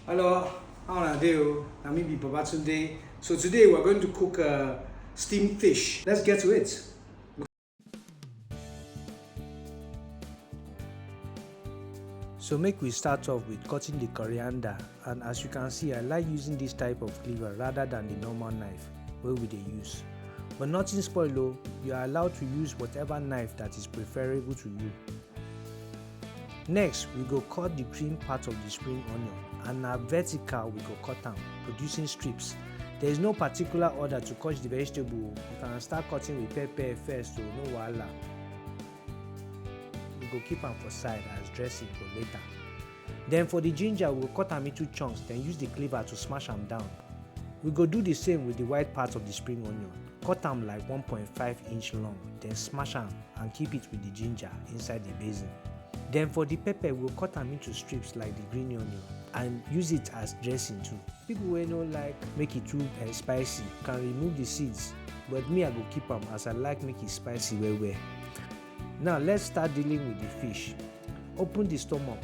Hello, how are you? I'm Babatunde. So today we're going to cook steamed fish. Let's get to it. So make we start off with cutting the coriander, and as you can see, I like using this type of cleaver rather than the normal knife wey we dey use. But nothing spoil though, you are allowed to use whatever knife that is preferable to you. Next, we go cut the cream part of the spring onion, and na vertical we go cut am, producing strips. There is no particular order to cut the vegetable. You can start cutting with pepper first, so no wahala. We go keep am for side as dressing for later. Then for the ginger, we go cut am into chunks, then use the cleaver to smash am down. We go do the same with the white part of the spring onion. Cut am like 1.5 inch long, then smash am and keep it with the ginger inside the basin. Then for the pepper, we'll cut them into strips like the green onion and use it as dressing too. People wey no like make it too spicy can remove the seeds, but me I go keep them as I like make it spicy well. Now let's start dealing with the fish. Open the stomach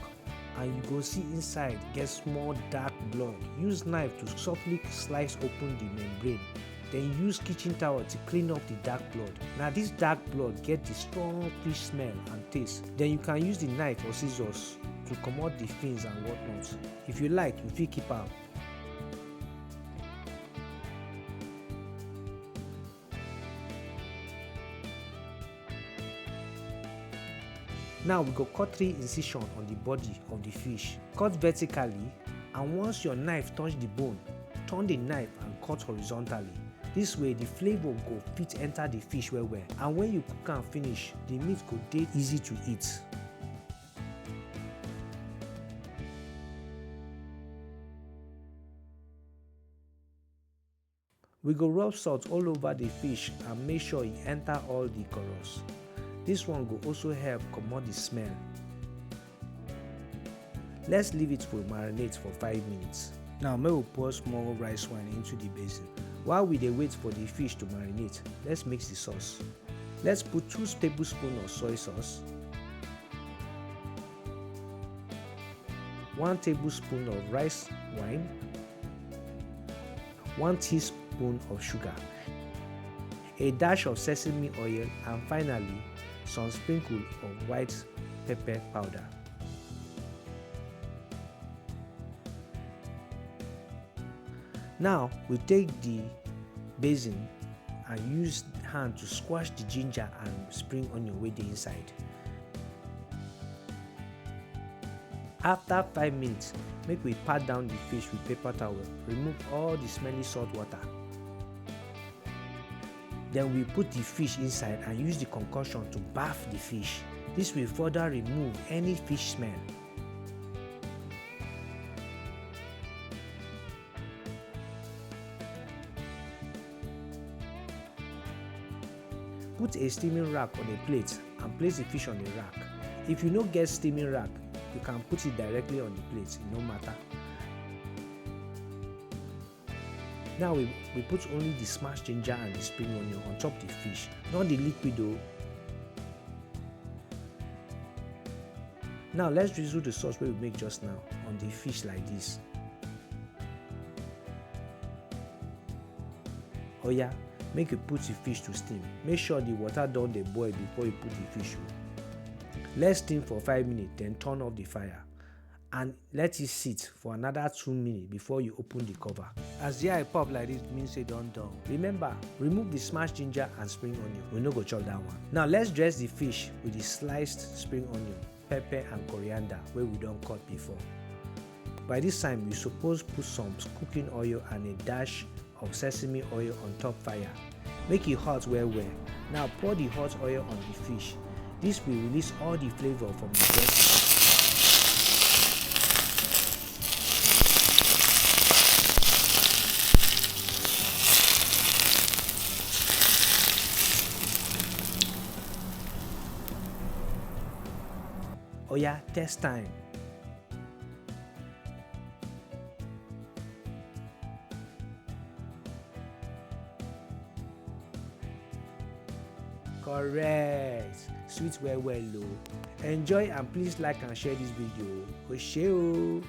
and you go see inside get small dark blood. Use knife to softly slice open the membrane. Then use kitchen towel to clean up the dark blood. Now this dark blood get the strong fish smell and taste. Then you can use the knife or scissors to comot the fins and whatnot. If you like, you fit keep am. Now we go cut 3 incisions on the body of the fish. Cut vertically, and once your knife touch the bone, turn the knife and cut horizontally. This way the flavor go fit enter the fish well, and when you cook am finish, the meat go dey easy to eat. We go rub salt all over the fish and make sure e enter all the corals. This one go also help comot the smell. Let's leave it to marinate for 5 minutes. Now make we pour small rice wine into the basin. While we dey wait for the fish to marinate, let's mix the sauce. Let's put 2 tablespoons of soy sauce, 1 tablespoon of rice wine, 1 teaspoon of sugar, a dash of sesame oil, and finally some sprinkle of white pepper powder. Now we take the basin and use hand to squash the ginger and spring onion wey dey inside. After 5 minutes, make we pat down the fish with paper towel, remove all the smelly salt water. Then we put the fish inside and use the concoction to bath the fish. This will further remove any fish smell. Put a steaming rack on a plate and place the fish on the rack. If you no get steaming rack, you can put it directly on the plate, no matter. Now we put only the smashed ginger and the spring onion on top the fish, not the liquid though. Now let's drizzle the sauce wey we make just now on the fish like this. Oh yeah, make you put the fish to steam. Make sure the water don dey boil before you put the fish. Let's steam for 5 minutes, then turn off the fire and let it sit for another 2 minutes before you open the cover. As the eye pop like this means say don done. Remember, remove the smashed ginger and spring onion. We no go chop that one. Now let's dress the fish with the sliced spring onion, pepper and coriander wey we don cut before. By this time, you suppose put some cooking oil and a dash of sesame oil on top fire. Make it hot well. Now pour the hot oil on the fish. This will release all the flavor from the dressing. Oh yeah, test time. Correct. Sweet well low. Enjoy and please like and share this video. Osheo.